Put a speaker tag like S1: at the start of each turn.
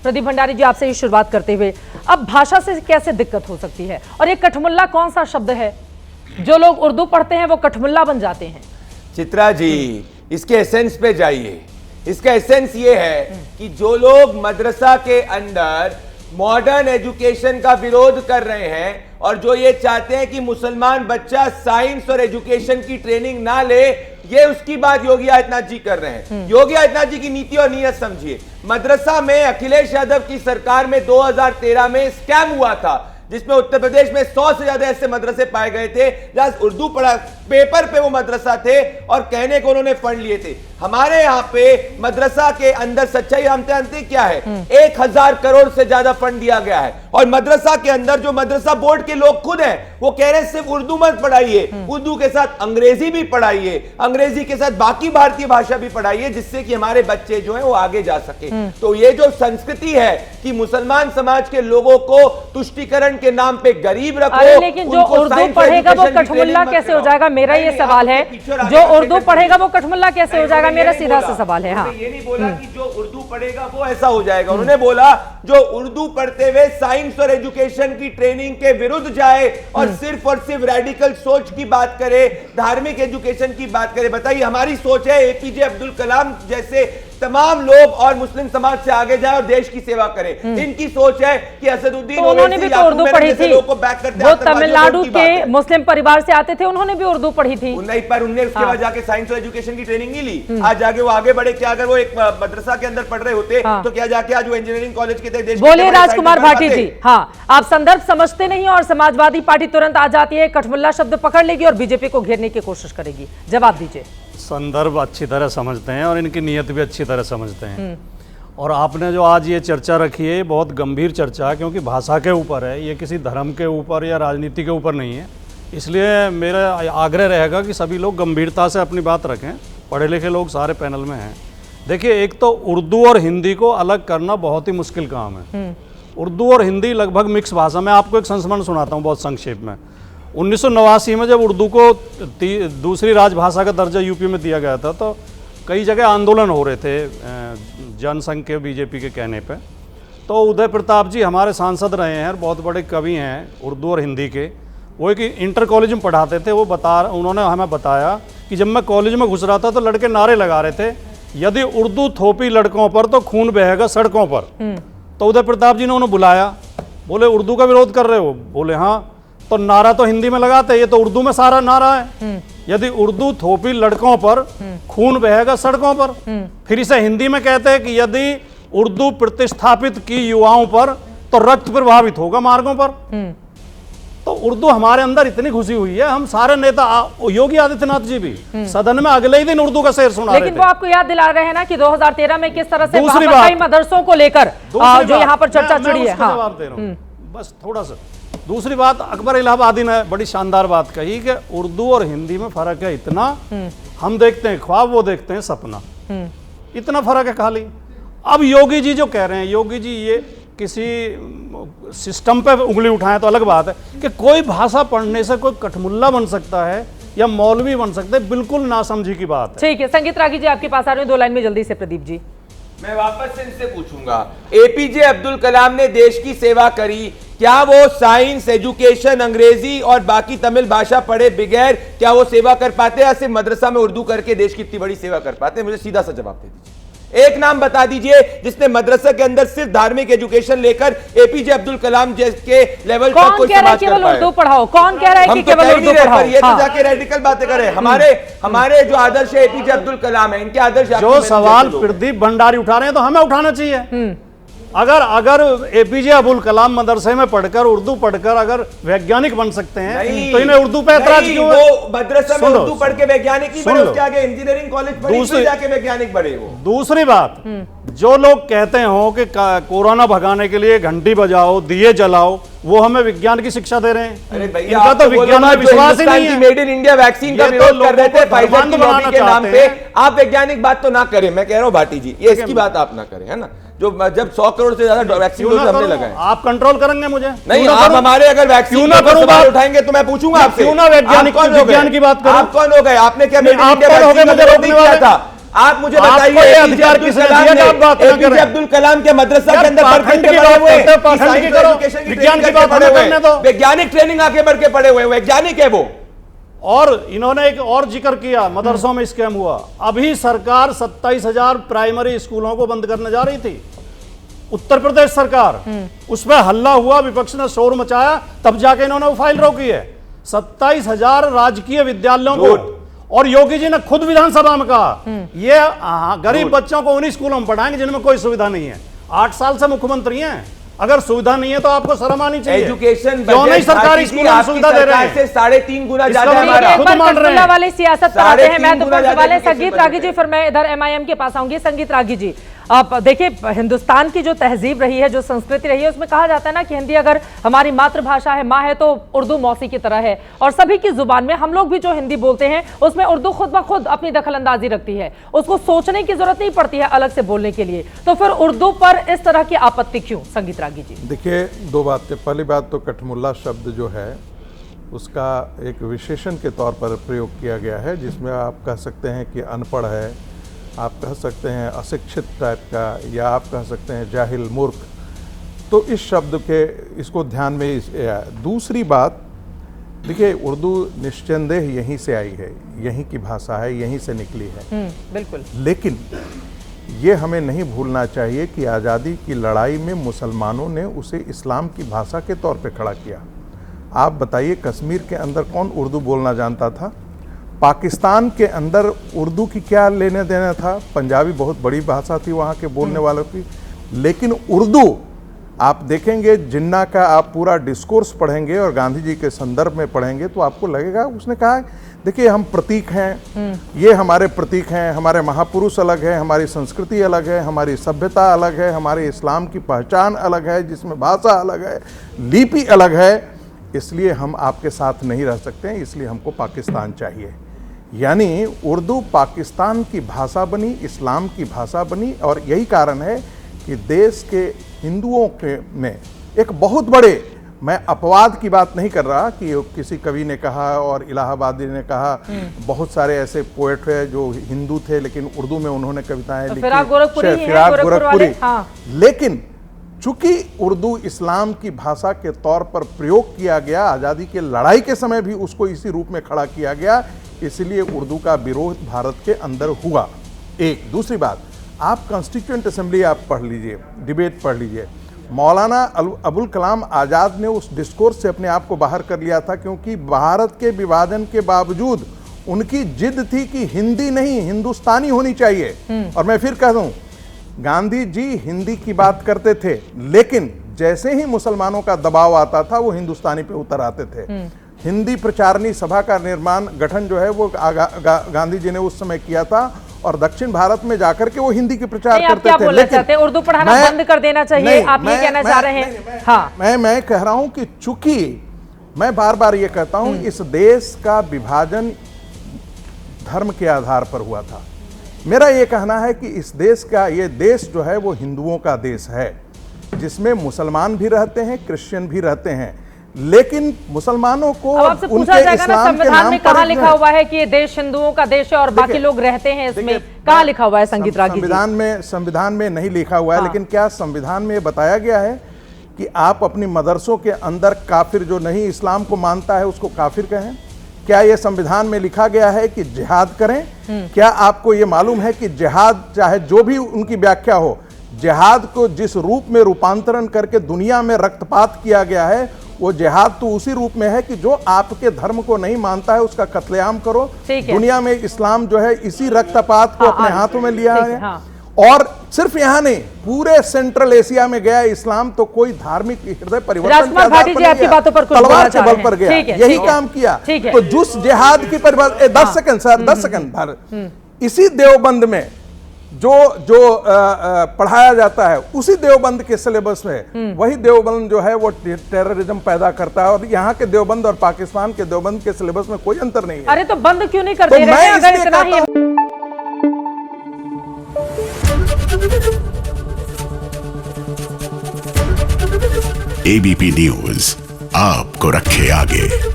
S1: प्रदीप भंडारी जी, आपसे ही शुरुआत करते हुए, अब भाषा से कैसे दिक्कत हो सकती है? और ये कठमुल्ला कौन सा शब्द है? जो लोग उर्दू पढ़ते हैं वो कठमुल्ला बन जाते हैं।
S2: चित्रा जी, इसके एसेंस पे जाइए। इसका एसेंस ये है कि जो लोग मदरसा के अंदर मॉडर्न एजुकेशन का विरोध कर रहे हैं और जो ये चाहते हैं कि मुसलमान बच्चा साइंस और एजुकेशन की ट्रेनिंग ना ले, ये उसकी बात योगी आदित्यनाथ जी कर रहे हैं। योगी आदित्यनाथ जी की नीति और नीयत समझिए। मदरसा में अखिलेश यादव की सरकार में 2013 में स्कैम हुआ था, जिसमें उत्तर प्रदेश में 100 से ज्यादा ऐसे मदरसे पाए गए थे जहां उर्दू पढ़ा, पेपर पे वो मदरसा थे और कहने को उन्होंने फंड लिए थे। हमारे यहाँ पे मदरसा के अंदर सच्चाई हम जानते क्या है, 1000 करोड़ से ज्यादा फंड दिया गया है और मदरसा के अंदर जो मदरसा बोर्ड के लोग खुद हैं वो कह रहे हैं सिर्फ उर्दू मत पढ़ाइए, उर्दू के साथ अंग्रेजी भी पढ़ाइए, अंग्रेजी के साथ बाकी भारतीय भाषा भी पढ़ाइए, जिससे कि हमारे बच्चे जो है वो आगे जा सके। तो ये जो संस्कृति है कि मुसलमान समाज के लोगों को तुष्टीकरण के नाम पे गरीब रखो,
S1: लेकिन जो उर्दू पढ़ेगा वो कठमुल्ला कैसे हो जाएगा? मेरा ये सवाल है, जो उर्दू पढ़ेगा वो कठमुल्ला कैसे हो जाएगा? मेरा सीधा सा सवाल है। हाँ,
S2: ये नहीं बोला कि जो उर्दू पढ़ेगा वो ऐसा हो जाएगा। उन्होंने बोला जो उर्दू पढ़ते हुए साइंस और एजुकेशन की ट्रेनिंग के विरुद्ध जाए और सिर्फ रेडिकल सोच की बात करे, धार्मिक एजुकेशन की बात करे। बताइए, हमारी सोच है एपीजे अब्दुल कलाम जैसे तमाम लोग और मुस्लिम समाज से आगे जाए और देश की सेवा करे। इनकी सोच है कि असदुद्दीन
S1: तो उन्होंने भी तो उर्दू पढ़ी थी, वो तमिलनाडु के मुस्लिम परिवार से आते थे, उन्होंने भी उर्दू पढ़ी थी।
S2: नहीं, पर उन्होंने उसके बाद जाके साइंस और एजुकेशन की ट्रेनिंग नहीं ली। आज जाके वो आगे बढ़े। क्या अगर वो एक मदरसा के अंदर पढ़ रहे होते तो क्या जाके आज वो इंजीनियरिंग कॉलेज के थे?
S1: बोलिए राजकुमार भाटी जी। हाँ, आप संदर्भ समझते नहीं और समाजवादी पार्टी तुरंत आ जाती है, कठमुल्ला शब्द पकड़ लेगी और बीजेपी को घेरने की कोशिश करेगी। जवाब दीजिए।
S3: संदर्भ अच्छी तरह समझते हैं और इनकी नीयत भी अच्छी तरह समझते हैं। और आपने जो आज ये चर्चा रखी है, बहुत गंभीर चर्चा है, क्योंकि भाषा के ऊपर है, ये किसी धर्म के ऊपर या राजनीति के ऊपर नहीं है। इसलिए मेरा आग्रह रहेगा कि सभी लोग गंभीरता से अपनी बात रखें। पढ़े लिखे लोग सारे पैनल में हैं। देखिए, एक तो उर्दू और हिंदी को अलग करना बहुत ही मुश्किल काम है। उर्दू और हिंदी लगभग मिक्स भाषा। मैं आपको एक संस्मरण सुनाता हूँ बहुत संक्षेप में। 1989 में जब उर्दू को दूसरी राजभाषा का दर्जा यूपी में दिया गया था, तो कई जगह आंदोलन हो रहे थे जनसंघ के, बीजेपी के कहने पे। तो उदय प्रताप जी हमारे सांसद रहे हैं, बहुत बड़े कवि हैं उर्दू और हिंदी के। वो एक इंटर कॉलेज में पढ़ाते थे। उन्होंने हमें बताया कि जब मैं कॉलेज में घुस रहा था तो लड़के नारे लगा रहे थे, यदि उर्दू थोपी लड़कों पर तो खून बहेगा सड़कों पर। तो उदय प्रताप जी ने उन्हें बुलाया, बोले उर्दू का विरोध कर रहे हो? बोले हाँ। तो नारा तो हिंदी में लगाते, ये तो उर्दू में सारा नारा है, यदि उर्दू थोपी लड़कों पर खून बहेगा सड़कों पर। फिर इसे हिंदी में कहते हैं कि यदि उर्दू प्रतिस्थापित की युवाओं पर तो रक्त प्रभावित होगा मार्गों पर। तो उर्दू हमारे अंदर इतनी घुसी हुई है। हम सारे नेता, योगी आदित्यनाथ जी भी सदन में अगले ही दिन उर्दू का शेर सुना रहे थे।
S1: लेकिन वो आपको याद दिला रहे हैं ना कि 2013 में किस तरह से कई मदरसों को लेकर जो यहाँ पर चर्चा छिड़ी है। हाँ,
S3: जवाब दे रहा हूँ बस थोड़ा सा। दूसरी बात, अकबर इलाहाबादी ने बड़ी शानदार बात कही कि उर्दू और हिंदी में फर्क है इतना, हम देखते हैं ख्वाब, वो देखते हैं सपना। इतना फर्क है खाली। अब योगी जी जो कह रहे हैं, योगी जी ये किसी सिस्टम पे उंगली उठाएं तो अलग बात है कि कोई भाषा पढ़ने से कोई कठमुल्ला बन सकता है या मौलवी बन सकते हैं, बिल्कुल नासमझी की बात है।
S1: ठीक है, संगीत रागी जी आपके पास आ रहे हैं, 2 लाइन में जल्दी से। प्रदीप जी,
S2: मैं वापस से इनसे पूछूंगा, एपीजे अब्दुल कलाम ने देश की सेवा करी, क्या वो साइंस, एजुकेशन, अंग्रेजी और बाकी तमिल भाषा पढ़े बगैर क्या वो सेवा कर पाते, या सिर्फ मदरसा में उर्दू करके देश की इतनी बड़ी सेवा कर पाते? मुझे सीधा सा जवाब दे दीजिए। एक नाम बता दीजिए जिसने मदरसा के अंदर सिर्फ धार्मिक एजुकेशन लेकर एपीजे अब्दुल कलाम के लेवल तक कोई समाज कर पाए।
S1: उर्दू पढ़ाओ, कौन कह रहा है कि केवल उर्दू पढ़ाओ?
S2: ये तो जाके रेडिकल बातें करें। हमारे जो आदर्श है एपीजे अब्दुल कलाम है, इनके आदर्श
S3: जो सवाल प्रदीप भंडारी उठा रहे हैं तो हमें उठाना चाहिए। अगर एपीजे अब्दुल कलाम मदरसे में पढ़कर, उर्दू पढ़कर अगर वैज्ञानिक बन सकते हैं तो इन्हें उर्दू पे ऐतराज क्यों है?
S2: वो मदरसा में उर्दू पढ़ के वैज्ञानिक ही बने, उसके आगे इंजीनियरिंग कॉलेज पढ़े फिर जाके वैज्ञानिक बने। वो दूसरी
S3: बात, जो लोग कहते हो कि कोरोना भगाने के लिए घंटी बजाओ, दिए जलाओ, वो हमें विज्ञान की शिक्षा दे रहे हैं।
S2: अरे भैया,
S3: इनका तो विज्ञान में विश्वास ही नहीं है।
S2: मेड इन इंडिया वैक्सीन का विरोध कर रहे थे फाइजर की लॉबी के नाम पे। आप वैज्ञानिक बात तो ना करें, मैं कह रहा हूं भाटी जी, ये इसकी बात आप ना करें, है ना। जो जब 100 करोड़ से ज्यादा वैक्सीन डोज हमने लगाए,
S3: आप कंट्रोल करेंगे मुझे?
S2: नहीं, आप हमारे अगर वैक्सीन पर सवाल उठाएंगे तो मैं पूछूंगा आपसे,
S3: क्यों ना वैज्ञानिक विज्ञान की बात करें?
S2: आप कौन हो गए? आपने क्या मेड इन इंडिया वैक्सीन का विरोध नहीं किया था? आप मुझे
S3: आपको
S2: बताइए,
S3: ये
S2: एपीजे
S3: अधिकार
S2: अब्दुल
S3: किसने
S2: कलाम
S3: दिया
S2: ने
S3: कि आप बात ना
S2: एपीजे
S3: करें?
S2: अब्दुल कलाम के मदरसा
S3: यार,
S2: के अंदर
S3: पाखंड की बात करते हैं, पाखंड की करो, विज्ञान की बात हमें करने दो।
S2: वैज्ञानिक ट्रेनिंग आगे बढ़ के पढ़े हुए वैज्ञानिक है वो।
S3: और इन्होंने एक और जिक्र किया, मदरसों में स्कैम हुआ। अभी सरकार 27,000 प्राइमरी स्कूलों को बंद करने जा रही थी, उत्तर प्रदेश सरकार। उसमें हल्ला हुआ, विपक्ष ने शोर मचाया, तब जाके इन्होंने वो फाइल रोकी है। 27,000 राजकीय विद्यालयों को, और योगी जी ने खुद विधानसभा में कहा ये गरीब बच्चों को उन्हीं स्कूलों में पढ़ाएंगे जिनमें कोई सुविधा नहीं है। 8 साल से मुख्यमंत्री हैं, अगर सुविधा नहीं है तो आपको शर्म आनी चाहिए।
S2: एजुकेशन
S3: क्यों नहीं सरकारी स्कूलों में सुविधा दे रहे हैं?
S2: से 3.5 गुना ज्यादा
S3: इसका
S2: हमारा।
S3: खुद मान रहे हैं।
S1: वाली सियासत पर आते हैं, मैं तो
S2: गुना
S1: वाले
S2: ज्यादा
S1: संगीत रागी जी, फिर मैं इधर एमआईएम के पास आऊंगी। संगीत रागी जी, आप देखिए, हिंदुस्तान की जो तहजीब रही है, जो संस्कृति रही है, उसमें कहा जाता है ना कि हिंदी अगर हमारी मातृभाषा है, माँ है, तो उर्दू मौसी की तरह है। और सभी की जुबान में हम लोग भी जो हिंदी बोलते हैं उसमें उर्दू खुद ब खुद अपनी दखलंदाजी रखती है, उसको सोचने की जरूरत नहीं पड़ती है अलग से बोलने के लिए। तो फिर उर्दू पर इस तरह की आपत्ति क्यों, संगीत रागी जी?
S4: देखिए, दो बातें। पहली बात तो कठमुल्ला शब्द जो है उसका एक विशेषण के तौर पर प्रयोग किया गया है, जिसमें आप कह सकते हैं कि अनपढ़ है, आप कह सकते हैं अशिक्षित टाइप का, या आप कह सकते हैं जाहिल, मूर्ख। तो इस शब्द के इसको ध्यान में। दूसरी बात, देखिए, उर्दू निस्संदेह यहीं से आई है, यहीं की भाषा है, यहीं से निकली है।
S1: बिल्कुल।
S4: लेकिन ये हमें नहीं भूलना चाहिए कि आज़ादी की लड़ाई में मुसलमानों ने उसे इस्लाम की भाषा के तौर पे खड़ा किया। आप बताइए, कश्मीर के अंदर कौन उर्दू बोलना जानता था? पाकिस्तान के अंदर उर्दू की क्या लेने देना था? पंजाबी बहुत बड़ी भाषा थी वहाँ के बोलने वालों की। लेकिन उर्दू, आप देखेंगे, जिन्ना का आप पूरा डिस्कोर्स पढ़ेंगे और गांधी जी के संदर्भ में पढ़ेंगे तो आपको लगेगा, उसने कहा, देखिए, हम प्रतीक हैं, ये हमारे प्रतीक हैं, हमारे महापुरुष अलग है, हमारी संस्कृति अलग है, हमारी सभ्यता अलग है, हमारे इस्लाम की पहचान अलग है, जिसमें भाषा अलग है, लिपि अलग है, इसलिए हम आपके साथ नहीं रह सकते हैं, इसलिए हमको पाकिस्तान चाहिए। यानी उर्दू पाकिस्तान की भाषा बनी, इस्लाम की भाषा बनी। और यही कारण है कि देश के हिंदुओं के में एक बहुत बड़े, मैं अपवाद की बात नहीं कर रहा कि किसी कवि ने कहा और इलाहाबादी ने कहा, बहुत सारे ऐसे पोएट हैं जो हिंदू थे लेकिन उर्दू में उन्होंने कविताएं लिखी,
S1: फिराक
S4: गोरखपुरी। लेकिन चूंकि उर्दू इस्लाम की भाषा के तौर पर प्रयोग किया गया, आज़ादी के लड़ाई के समय भी उसको इसी रूप में खड़ा किया गया, इसलिए उर्दू का विरोध भारत के अंदर हुआ। एक दूसरी बात, आप कॉन्स्टिट्यूएंट असेंबली आप पढ़ लीजिए, डिबेट पढ़ लीजिए। मौलाना अबुल कलाम आज़ाद ने उस डिस्कोर्स से अपने आप को बाहर कर लिया था, क्योंकि भारत के विभाजन के बावजूद उनकी जिद थी कि हिंदी नहीं, हिंदुस्तानी होनी चाहिए। और मैं फिर कह दूं, गांधी जी हिंदी की बात करते थे, लेकिन जैसे ही मुसलमानों का दबाव आता था वो हिंदुस्तानी पे उतर आते थे। हिंदी प्रचारणी सभा का गठन जो है वो गांधी जी ने उस समय किया था, और दक्षिण भारत में जाकर के वो हिंदी की प्रचार करते थे।
S1: लेकिन उर्दू पढ़ाना बंद कर देना चाहिए, आप ये कहना चाह रहे हैं? हाँ,
S4: मैं कह रहा हूं कि चूंकि मैं बार बार ये कहता हूं, इस देश का विभाजन धर्म के आधार पर हुआ था। मेरा ये कहना है कि इस देश का, ये देश जो है वो हिंदुओं का देश है, जिसमें मुसलमान भी रहते हैं, क्रिश्चियन भी रहते हैं। लेकिन मुसलमानों को
S1: आपसे पूछा जाएगा ना, संविधान में कहाँ लिखा हुआ है कि ये देश हिंदुओं का देश है और बाकी लोग रहते हैं इसमें? कहाँ लिखा हुआ है, संगीत रागी?
S4: संविधान में नहीं लिखा हुआ है। लेकिन क्या संविधान में बताया गया है कि आप अपनी मदरसों के अंदर काफिर जो नहीं इस्लाम को मानता है उसको काफिर कहें? क्या यह संविधान में लिखा गया है कि जिहाद करें? क्या आपको यह मालूम है कि जिहाद, चाहे जो भी उनकी व्याख्या हो, जिहाद को जिस रूप में रूपांतरण करके दुनिया में रक्तपात किया गया है, वो जिहाद तो उसी रूप में है कि जो आपके धर्म को नहीं मानता है उसका कत्लेआम करो। दुनिया में इस्लाम जो है इसी रक्तपात को अपने हाथों में लिया है। और सिर्फ यहाँ नहीं, पूरे सेंट्रल एशिया में गया इस्लाम, तो कोई धार्मिक हृदय परिवर्तन के आधार पर नहीं गया, तलवार के बल पर गया, यही काम किया। तो जिस जिहाद की परिभाषा, 10 सेकंड सर, 10 सेकंड, इसी देवबंद में जो पढ़ाया जाता है, उसी देवबंद के सिलेबस में, वही देवबंद जो है वो टेररिज्म पैदा करता है। और यहाँ के देवबंद और पाकिस्तान के देवबंद के सिलेबस में कोई अंतर नहीं है।
S1: अरे तो बंद क्यों नहीं कर दे रहे हैं अगर इतना ही?
S5: एबीपी न्यूज आपको रखे आगे।